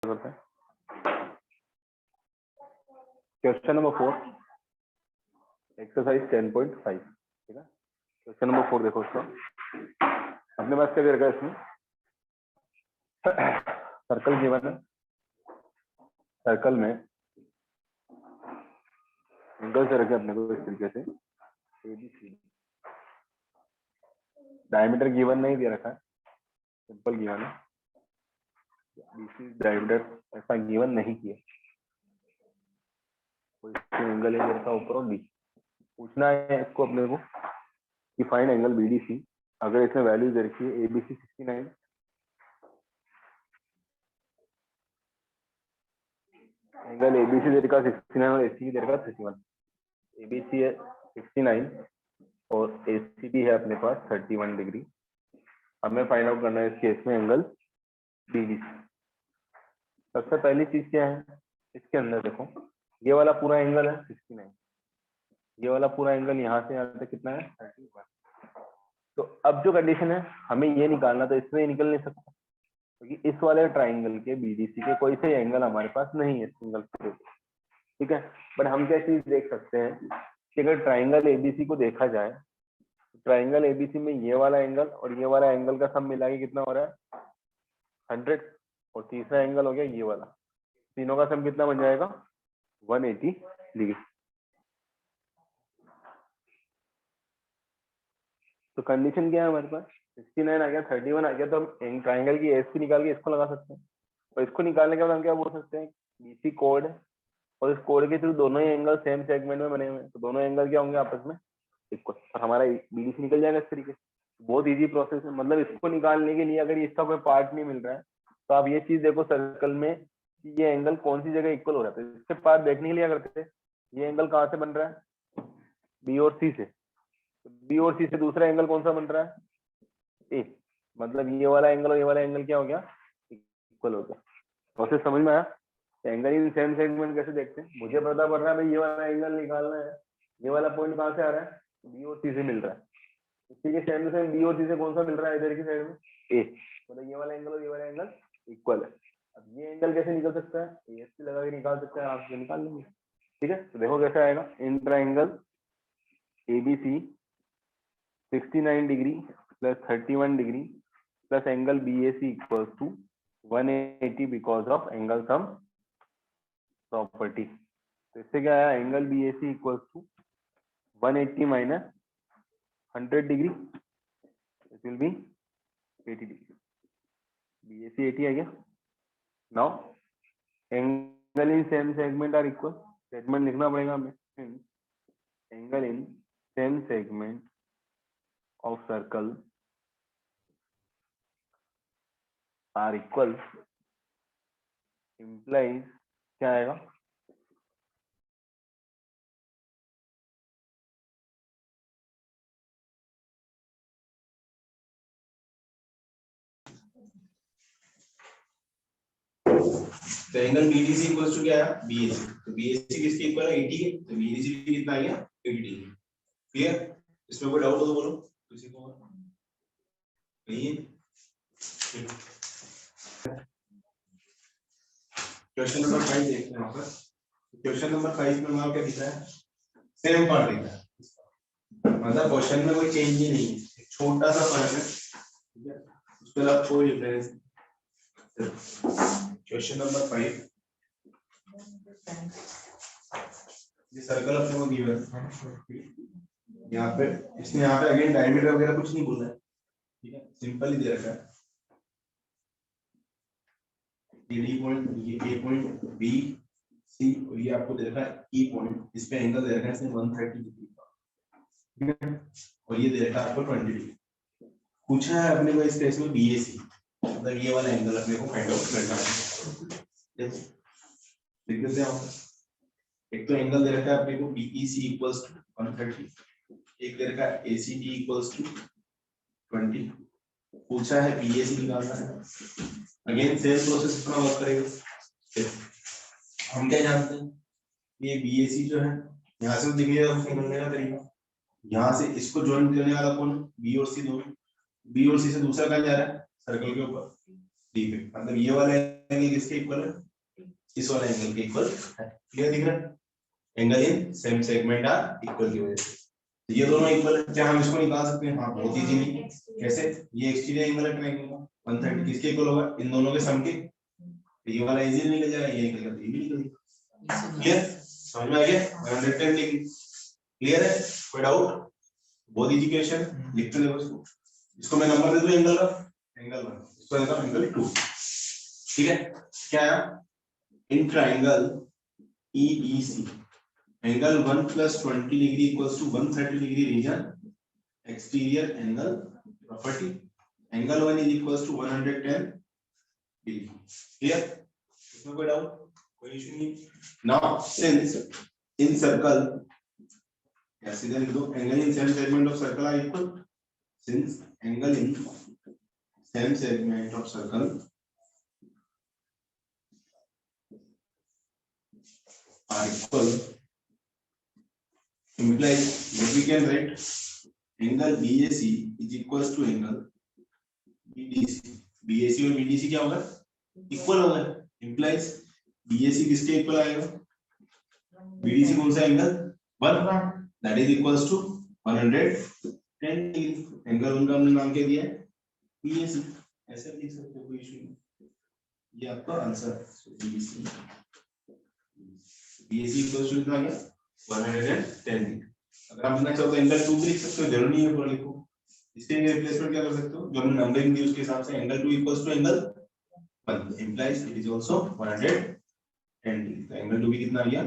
करते हैं question number 4 exercise 10.5। ठीक है, क्वेश्चन नंबर 4 देखो उसका अपने पास क्या करेगा इसमें सर्कल गिवन है, सर्कल में एंगल से रखे अपने को इस तरीके से एबीसी, डायमीटर गिवन नहीं दे रखा है, सिंपल गिवन है, बीसी डायमीटर ऐसा गिवन नहीं किया, कोई एंगल है मेरे का ऊपर और नीचे पूछना है इसको अपने को कि फाइंड एंगल बीडीसी। अगर इसमें वैल्यू दे रखी है एबीसी 69, एंगल एबीसी दे रखा 69 और एसी दे रखा 31। एबीसी है 69 और एसी भी है अपने पास 31 डिग्री। हमें फाइंड आउट करना है इस केस में एंगल बीडीसी। सबसे पहली चीज क्या है, इसके अंदर देखो ये वाला पूरा एंगल है 69, ये वाला पूरा एंगल यहाँ से यहाँ तक कितना है 31। तो अब जो कंडीशन है हमें ये निकालना, तो इसमें निकल नहीं सकता क्योंकि इस वाले ट्राइंगल के बीडीसी के कोई से एंगल हमारे पास नहीं है सिंगल पे। ठीक है, बट हम क्या चीज देख सकते हैं कि अगर ट्राइंगल एबीसी को देखा जाए, ट्राइंगल एबीसी में ये वाला एंगल और ये वाला एंगल का सम मिला के कितना हो रहा है 100, और तीसरा एंगल हो गया ये वाला, तीनों का सम कितना बन जाएगा 180 डिग्री। तो कंडीशन क्या है हमारे पास 69 आ गया, 31 आ गया, तो हम ट्राइंगल की एसी निकाल के इसको लगा सकते हैं। और इसको निकालने के बाद हम क्या बोल सकते हैं, बीसी कोड है और इस कोड के थ्रू दोनों ही एंगल सेम सेगमेंट में बने हुए हैं, तो दोनों एंगल क्या होंगे आपस में इक्वल, और हमारा बीडीसी निकल जाएगा इस तरीके से। बहुत इजी प्रोसेस है, मतलब इसको निकालने के लिए अगर इसका कोई पार्ट नहीं मिल रहा है तो आप ये चीज देखो सर्कल में कि ये एंगल कौन सी जगह इक्वल हो रहा है, तो इसके पार्ट देखने के लिए करते हैं ये एंगल कहाँ से बन रहा है बी और सी से, तो बी और सी से दूसरा एंगल कौन सा बन रहा है ए, मतलब ये वाला एंगल और ये वाला एंगल क्या हो गया इक्वल हो गया। प्रोसेस समझ में आया? एंगल इन सेम सेगमेंट कैसे देखते हैं, मुझे पता पड़ रहा है भाई ये वाला एंगल निकालना है, ये वाला पॉइंट कहाँ से आ रहा है बी और सी से मिल रहा है, ठीक है, सेम सेम बी और सी से कौन सा मिल रहा है इधर की साइड में ए, मतलब ये वाला एंगल और ये वाला एंगल इक्वल है। अब ये एंगल कैसे निकल सकता है, एएससी लगा के निकाल सकते हैं, आप से निकाल लेंगे। ठीक है, तो देखो कैसे आएगा, in triangle ABC 69 degree plus 31 degree plus angle BAC equals to 180 because of angle sum property. तो इससे क्या आया, angle BAC equals to 180 minus 100 degree, it will be 80 degree, BAC 80 आ गया। Now angle in same segment are equal, segment लिखना पड़ेगा हमें, angle in same segment of circle are equal implies क्या आएगा, तो एंगल बीडीसी इक्वल्स टू क्या है बीएसी, तो बीएसी किसके इक्वल है 80 के, तो बीडीसी भी कितना आ गया 80 डिग्री। क्लियर? इसमें कोई डाउट हो तो बोलो किसी को नहीं। क्वेश्चन नंबर 5 देखते हैं। वहां पर क्वेश्चन नंबर 5 में हमारा क्या दिख रहा है, सेम पार्ट दिख रहा है, मतलब क्वेश्चन में कोई चेंज ही नहीं है, एक छोटा सा फर्क है, ठीक है, उसके अलावा कोई डिफरेंस। क्वेश्चन नंबर 5, ये सर्कल अपने को गिवन है, यहाँ पे इसने यहाँ पे अगेन डायमीटर वगैरह कुछ नहीं बोला है, ठीक है, सिंपल ही दे रखा है, डी पॉइंट, ये ए पॉइंट बी सी, और ये आपको दे रखा है ई पॉइंट, इस पे एंगल दे रखा है इसने 130 डिग्री का, ठीक है, और ये दे रखा है आपको 20 डिग्री। पूछा है अपने को इस केस में बीएसी, मतलब ये वाला एंगल अपने को फाइंड आउट करना है। देखो लिख देते हैं, एक तो एंगल दे रखा है अपने को बीईसी इक्वल्स टू 130, एक दे रखा है एसीडी इक्वल्स टू 20, पूछा है बीएसी निकालना है। अगेन सेम प्रोसेस अपना वर्क करेगा। हम क्या जानते हैं, ये बीएसी जो है यहाँ से दिखेगा निकलने का तरीका, यहाँ से इसको ज्वाइन करने वाला कौन, बी और सी दोनों, बी और सी से दूसरा क्या जा रहा है सर्कल के ऊपर डी पे, मतलब ये वाला एंगल किसके इक्वल है, इस वाले एंगल के इक्वल है। क्लियर दिख रहा है, angle in same segment are equal की वजह से ये दोनों इक्वल है। क्या हम इसको निकाल सकते हैं, हाँ बहुत इजीली। कैसे, ये एक्सटीरियर एंगल है ट्रायंगल का 130 किसके इक्वल होगा, इन दोनों के सम के। ये वाला इजीली निकल जाएगा, ये निकल जाएगा, ये भी निकल जाएगा। क्लियर, समझ में आ गया, 110 डिग्री। क्लियर है, कोई डाउट, बहुत इजी क्वेश्चन, लिखते देखो इसको। इसको मैं नंबर दे दूं एंगल का, एंगल 1, इसको देता हूं एंगल 2। ठीक है, क्या है, in triangle EEC angle 1 + 20 degree equals to 130 degree reason exterior angle property angle 1 is equals to 110 degree. Clear, इसमें कोई डाउट, कोई इशू नहीं। नाउ सिंस इन सर्कल, या सीधे लिख दो, angle in same segment of circle are equal, since angle in same segment of circle are equal implies that we can write angle BAC is equals to angle BDC। BAC और BDC क्या होगा, equal होगा, implies BAC किसके equal आएगा, BDC कौन सा angle 1, that is equals to 110 degree. Angle उनका हमने नाम क्या दिया है, BAC, ऐसे लिख सकते हो, कोई इशू नहीं। ये आपका आंसर है, BAC इक्वल्स टू कितना आ गया 110 डिग्री। अगर आप लिखना चाहो तो एंगल 2 भी लिख सकते हो, जरूरी नहीं है पूरा लिखो। इसके लिए रिप्लेसमेंट क्या कर सकते हो, जो हमने नंबरिंग दी उसके हिसाब से angle 2 equals to angle 1 implies it is also 110 degree. तो एंगल 2 भी कितना आ गया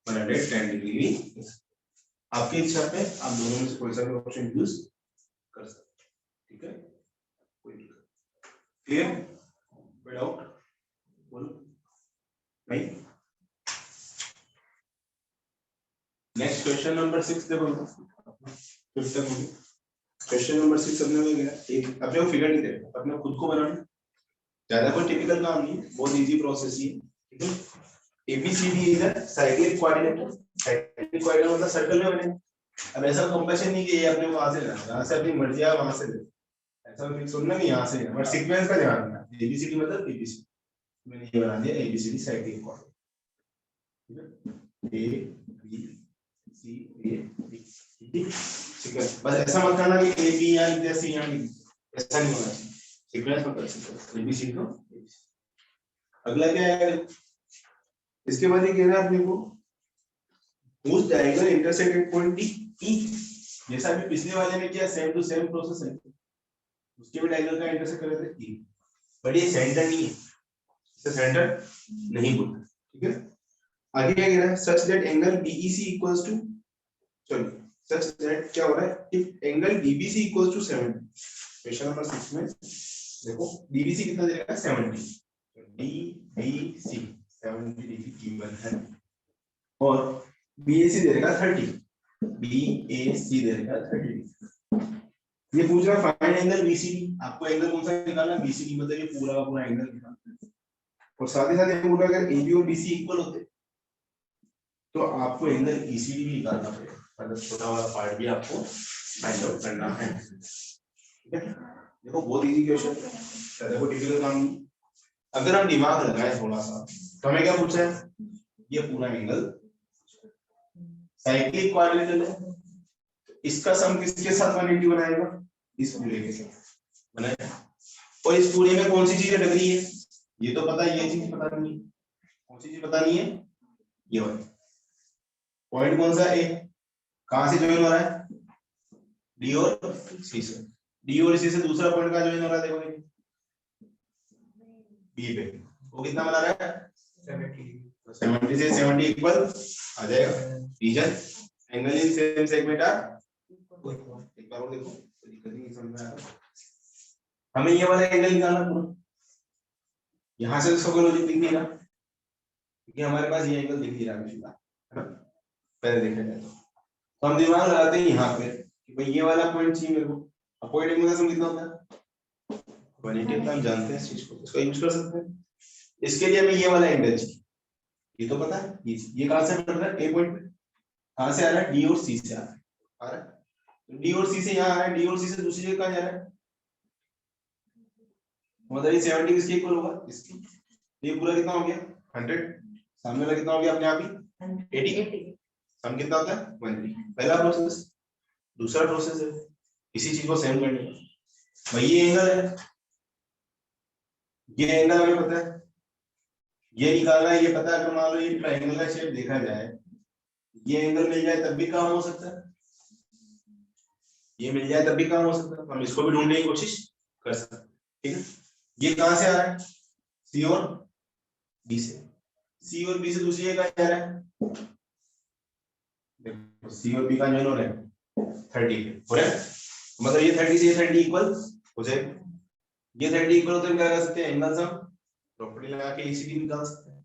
110 डिग्री। आपकी इच्छा पे आप दोनों में से कोई सा भी ऑप्शन यूज कर सकते हैं। ठीक है, कोई दिक्कत, क्लियर, कोई डाउट बोलो नहीं। नेक्स्ट क्वेश्चन नंबर 6 देखो, क्वेश्चन नंबर 6 अपने में गया, एक अपने को फिगर नहीं दे, अपने खुद को बनाना, ज्यादा कोई टिपिकल काम नहीं, बहुत इजी प्रोसेस ही। ठीक है, ABCD is a cyclic coordinate, cyclic coordinate मतलब सर्कल में बने। अब ऐसा कंपल्शन नहीं कि ये अपने वहां से लेना, यहां से अपनी मर्जी है वहां से ले, ऐसा फिक्स होना नहीं, यहां से बट सीक्वेंस का ध्यान रखना। ABCD मतलब ABC, मैंने ये बना दिया ABCD cyclic coordinate, A B C A B, ठीक है, बस ऐसा मत करना कि A B यहाँ लिख दिया C यहाँ लिख दिया, ऐसा नहीं होना चाहिए, सीक्वेंस में कर सकते ABCD को। अगला क्या है, इसके बाद ये कह रहा है अपने को उस डायगोनल इंटरसेक्टेड पॉइंट E, जैसा भी पिछले वाले में किया सेम टू सेम प्रोसेस है, उसके भी डायगोनल का इंटरसेक्ट कर रहे थे E, बट ये सेंटर नहीं है, इसे सेंटर नहीं बोलते। ठीक है, आगे क्या कह रहा है, such that angle BEC equals to, sorry such that क्या हो रहा है, if angle BBC equals to 70। Question number 6 में देखो BBC कितना दे रहा है 70, BBC 70 डिग्री गिवन है, और BAC दे रहा है 30, BAC दे रहा है 30। ये पूछ रहा है फाइंड एंगल BCD, आपको एंगल कौन सा निकालना है, BCD मतलब ये पूरा का पूरा एंगल निकालना है, और साथ ही साथ ये बोल रहा है अगर AB और BC इक्वल होते तो आपको एंगल ECD भी निकालना पड़ेगा, मतलब छोटा वाला पार्ट भी आपको फाइंड आउट करना है। ठीक है, देखो बहुत इजी क्वेश्चन, ज्यादा कोई टिपिकल काम नहीं। अगर हम दिमाग लगाए थोड़ा सा, तो हमें क्या पूछा है, ये पूरा एंगल साइक्लिक कोऑर्डिनेट है, इसका सम किसके साथ 180 बनाएगा, इस पूरे के साथ बनाएगा, और इस पूरे में कौन सी चीजें लग रही है, ये तो पता है, ये चीज पता नहीं है, कौन सी चीज पता नहीं है, ये वाली पॉइंट कौन सा है, कहां से ज्वाइन हो रहा है, D और C से, D और C से दूसरा पॉइंट कहां ज्वाइन हो रहा है, देखो B पे, वो कितना बना रहा है 70 से 70 इक्वल आ जाएगा, reason angle in same segment are, एक बार और देखो, कोई दिक्कत नहीं, समझ में आ रहा है। हमें ये वाला एंगल निकालना पूरा, यहां से तो लॉजिक दिख नहीं रहा, क्योंकि हमारे पास ये एंगल दिख नहीं रहा है, पहले देखा जाए तो हम दिमाग लगाते हैं यहाँ पे कि भाई ये वाला पॉइंट चाहिए मेरे को, अब पॉइंट एंगल का सम कितना होता है 180, हम जानते हैं इस चीज को, इसको यूज कर सकते हैं। इसके लिए हमें ये वाला एंगल चाहिए, ये तो पता है, ये कहां से बढ़ रहा है, ए पॉइंट पे, कहां से आ रहा है, D और C से आ रहा है, तो D और C से यहाँ आ रहा है, D और C से दूसरी जगह कहां जा रहा है, मतलब ये 70 किसके इक्वल होगा, इसकी, ये पूरा कितना हो गया 100, सामने वाला कितना हो गया अपने आप ही 80, सम कितना होता है 130। पहला प्रोसेस। दूसरा प्रोसेस है इसी चीज को सेम करने का। भाई ये एंगल है, ये एंगल हमें पता है, ये निकालना है, ये पता है। अगर मान लो ये ट्रायंगल का शेप देखा जाए, ये एंगल मिल जाए तब भी काम हो सकता है, ये मिल जाए तब भी काम हो सकता है, हम इसको भी ढूंढने की कोशिश कर सकते हैं। ठीक है, ये कहां से आ रहा है, सी और बी से। सी और बी से दूसरी जगह कहां जा रहा है, देखो सी और बी का जो हो रहा है 30 हो रहा है, मतलब ये 30 से ये 30 इक्वल हो जाएगा। ये 30 इक्वल होते हैं, क्या कर सकते हैं, एंगल्स हम प्रॉपर्टी लगा के एसीडी निकाल सकते हैं।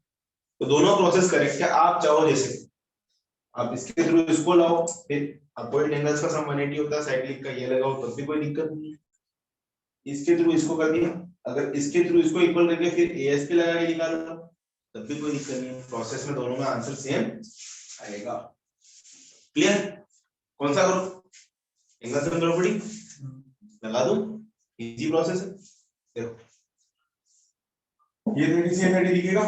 तो दोनों प्रोसेस करेक्ट है, आप चाहो जैसे आप इसके थ्रू इसको लाओ, फिर अपॉइंट एंगल्स का सम 180 होता है, साइक्लिक का ये लगाओ तब भी कोई दिक्कत नहीं है। इसके थ्रू इसको कर दिया, अगर इसके थ्रू इसको इक्वल करके फिर एएसपी लगा के निकालो तब भी कोई दिक्कत नहीं है, प्रोसेस में दोनों में आंसर सेम आएगा। क्लियर, कौन सा करो, एंगल सम प्रॉपर्टी लगा दूं, इजी प्रोसेस है। देखो ये 30 से 30 दिखेगा,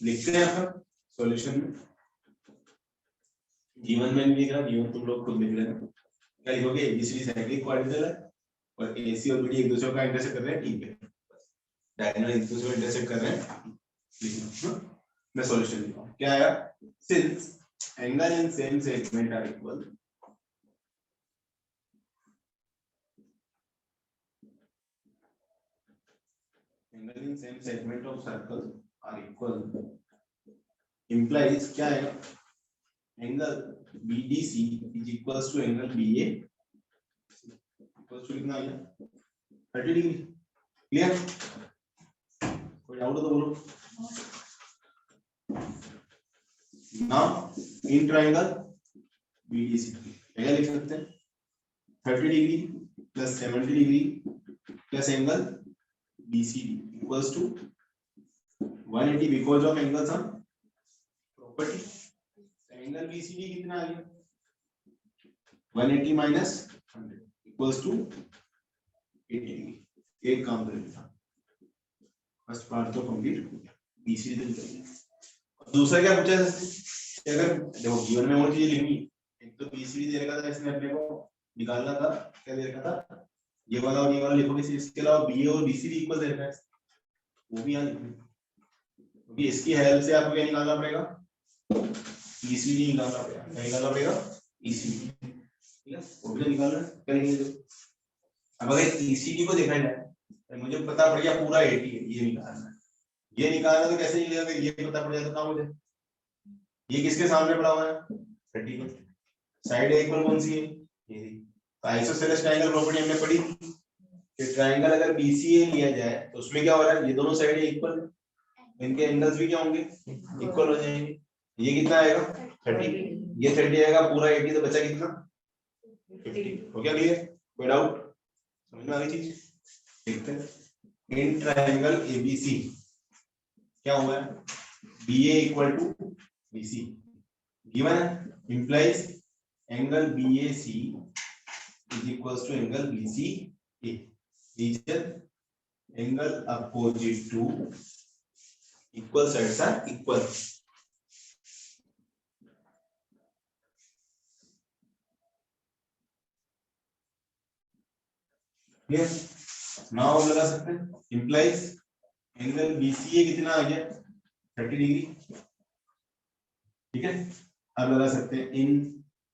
लिखते हैं यहाँ पर सॉल्यूशन में, जीवन में भी लिखना, जीवन तुम लोग खुद लिख लेना। क्या लिखोगे, एबीसीडी साइक्लिक क्वाड्रिलेटरल है और एसी और बीडी एक दूसरे का इंटरसेक्ट कर रहे हैं, ठीक है, डायगोनल एक दूसरे को इंटरसेक्ट कर रहे हैं, लिखना। मैं सॉल्यूशन लिखा हूं, क्या आया, since angle in same segment are equal, angle in same segment of circle are equal implies क्या आएगा, angle BDC is equals to angle BA equals to कितना आ गया 30 डिग्री। क्लियर, कोई डाउट हो तो बोलो। नाउ इन ट्रायंगल BDC क्या लिख सकते हैं, 30 degree plus 70 degree plus angle BCD equals to 180 because of angle sum property. Angle BCD कितना आ गया 180 माइनस 100 इक्वल्स टू 80 डिग्री। एक काम करेंगे, फर्स्ट पार्ट तो कंप्लीट हो गया, BCD तो निकल गया। दूसरा क्या पूछा है, अगर देखो जीवन में और चीजें लिखनी, एक तो BCD दे रखा था इसने अपने को निकालना था, क्या दे रखा था, ये वाला और ये वाला लिखोगे, इसके अलावा BA और BCD इक्वल दे रखा है, वो भी यहाँ लिखना, क्योंकि इसकी हेल्प से आपको क्या निकालना पड़ेगा, ECD निकालना पड़ेगा, क्या निकालना पड़ेगा, ECD, ठीक है, वो भी निकालना करेंगे। अब अगर ECD को देखा जाए तो मुझे पता पड़ गया पूरा 80 है, ये निकालना है, ये निकालना तो कैसे निकलेगा, अगर ये पता पड़ जाए तो काम हो जाए। ये किसके सामने पड़ा हुआ है 30 के, साइड इक्वल कौन सी है, ये तो आइसोसेलेस ट्रायंगल प्रॉपर्टी हमने पढ़ी थी कि ट्रायंगल अगर BCA लिया जाए तो उसमें क्या हो रहा है, ये दोनों साइड इक्वल है, इनके एंगल्स भी क्या होंगे, इक्वल हो जाएंगे। ये कितना आएगा 30, ये 30 आएगा, पूरा 80 तो बचा कितना 50। हो गया क्लियर, कोई डाउट, समझ में आ गई चीज। देखते हैं इन ट्रायंगल ABC क्या हुआ है, BA equal to BC given है, implies angle BAC is equals to angle BCA, reason angle opposite to equal sides are equal. Clear, now हम लगा सकते हैं, इंप्लाइज एंगल BCA कितना आ गया 30 डिग्री, ठीक है। अब लगा सकते हैं इन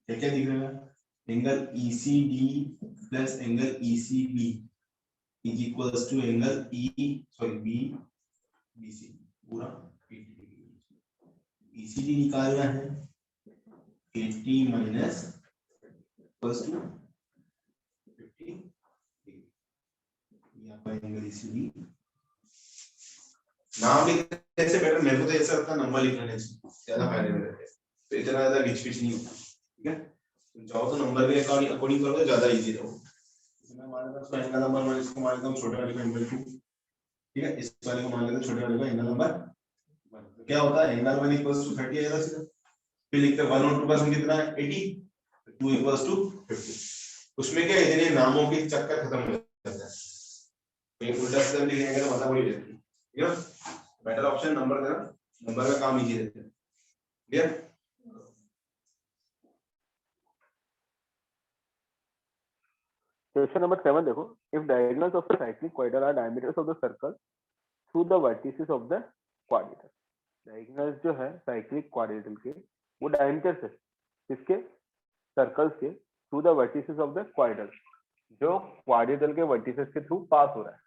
क्या क्या दिख रहा है, angle ECD plus angle ECB is equals to angle BC पूरा 80 डिग्री। ECD निकालना है 80 माइनस इक्वल्स टू 50 डिग्री, यहाँ पर एंगल ECD नाम लिखने से बेटर मेरे को तो ऐसा लगता है नंबर लिखने चाहिए, ज्यादा फायदे में रहते हैं, तो इतना ज्यादा घिच पिच नहीं होता, ठीक है। तुम चाहो तो नंबर के अकॉर्डिंग करो तो ज्यादा इजी रहो। इसमें मान लेता हूं एंगल नंबर 1, इसको मान लेता हूं छोटे वाले को एंगल 2, ठीक है, इस वाले को मान लेता हूं छोटे वाले को एंगल नंबर 1। तो क्या होता है, एंगल 1 इक्वल्स टू 30 आएगा सीधा, फिर लिखते हैं 1 और 2 का सम कितना है 80, 2 इक्वल्स टू 50। उसमें क्या इतने नामों के चक्कर खत्म हो जाता है, एक उल्टा सीधा लिखेंगे तो मतलब वही रहती है, ठीक है। बेटर ऑप्शन नंबर देना, नंबर का काम इजी रहता है। क्लियर? क्वेश्चन नंबर 7 देखो, if diagonals of the cyclic quadrilateral are diameters of the circle through the vertices of the quadrilateral. Diagonals जो है साइक्लिक क्वाड्रिलेटरल के वो डायमीटर्स है किसके, सर्कल्स के, through the vertices of the quadrilateral, जो quadrilateral के वर्टिसेस के थ्रू पास हो रहा है।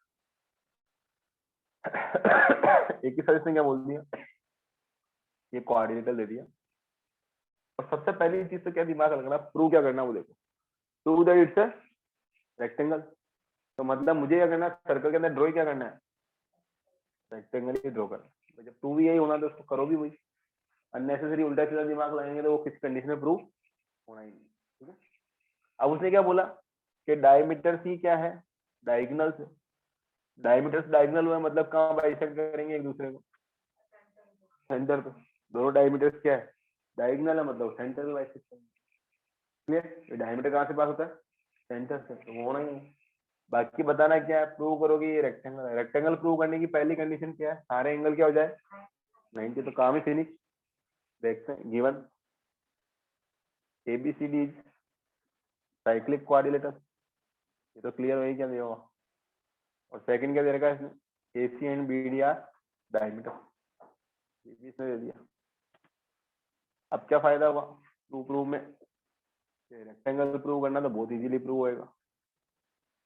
एक ही सर्च ने क्या बोल दिया, ये क्वाड्रिलेटरल दे दिया, और सबसे पहली चीज तो क्या दिमाग लगाना, प्रूव क्या करना वो देखो, prove that it's a rectangle. तो मतलब मुझे क्या करना है, सर्कल के अंदर ड्रॉ क्या करना है, रेक्टेंगल ही ड्रॉ करना है। जब प्रूव यही होना तो उसको करो भी वही, अननेसेसरी उल्टा सीधा दिमाग लगाएंगे तो वो किसी कंडीशन में प्रूव होना ही नहीं। ठीक है, अब उसने क्या बोला कि डायमीटर सी क्या है, डायगोनल से, डायमीटर से डायगोनल हुआ मतलब कहाँ बाइसेक्ट करेंगे एक दूसरे को, सेंटर पे। दोनों डायमीटर्स क्या है, डायगोनल है, मतलब सेंटर पे बाइसेक्ट करेंगे। क्लियर? डायमीटर कहाँ से पास होता है, सेंटर से, तो होना ही है। बाकी बताना क्या है, प्रूव करोगे ये रेक्टेंगल है। रेक्टेंगल प्रूव करने की पहली कंडीशन क्या है, सारे एंगल क्या हो जाए 90, तो काम ही फिनिश। देखते हैं, given ABCD is cyclic quadrilateral, ये तो क्लियर वही क्या दिया हुआ। और सेकंड क्या दे रखा है इसने, AC and BD are diameter, ये भी इसने दे दिया। अब क्या फायदा हुआ प्रूव में, रेक्टेंगल प्रूव करना तो बहुत इजीली प्रूव होएगा।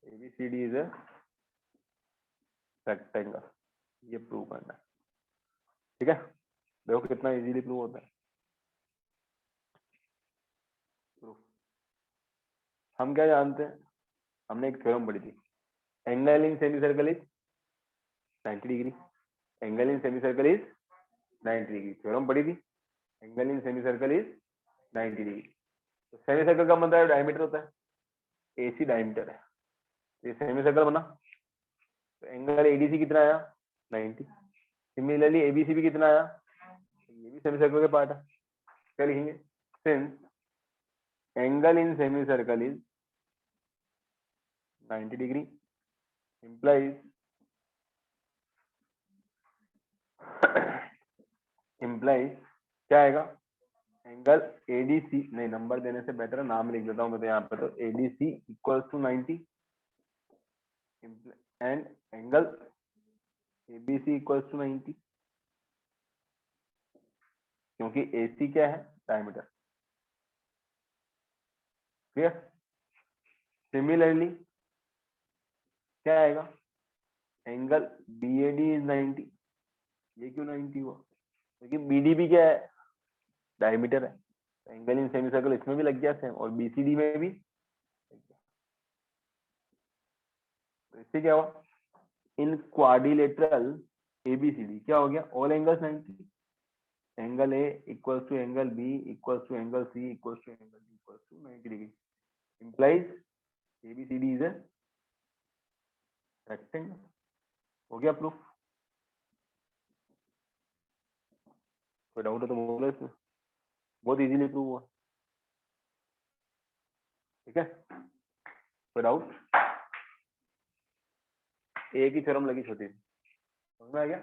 ABCD इज ए रेक्टेंगल, ये प्रूव करना है। ठीक है, देखो कितना इजीली प्रूव होता है। प्रूफ हम क्या जानते हैं, हमने एक थ्योरम पढ़ी थी, angle in semi circle is 90 degree, angle in semi circle is 90 degree, theorem पढ़ी थी, angle in semi circle is 90 degree. तो सेमी सर्कल का मतलब डायमीटर होता है, AC डायमीटर है, ये सेमी सर्कल बना, तो एंगल ADC कितना आया 90। सिमिलरली ABC भी कितना आया, ये भी सेमी सर्कल के पार्ट है। क्या लिखेंगे, since angle in semi circle is 90 degree implies क्या आएगा, एंगल ADC, नहीं नंबर देने से बेटर है नाम लिख देता हूं मैं तो यहाँ पे, तो ADC equals to 90 and angle ABC equals to 90, क्योंकि AC क्या है, डायमीटर। क्लियर? सिमिलरली क्या आएगा, एंगल BAD इज 90, ये क्यों 90 हुआ, क्योंकि BD भी क्या है, डायमीटर है, एंगल इन सेमी सर्कल इसमें भी लग गया सेम, और BCD में भी लग गया। तो इससे क्या हुआ, इन क्वाड्रिलेटरल ABCD क्या हो गया, all angles 90, angle A equals to angle B equals to angle C equals to angle D equals to 90 degree, implies ABCD is a rectangle. हो गया प्रूफ? कोई डाउट है तो बोलो इसमें, बहुत इजीली प्रूव हुआ। ठीक है, कोई डाउट? एक ही थ्योरम लगी छोटी सी, समझ में आ गया?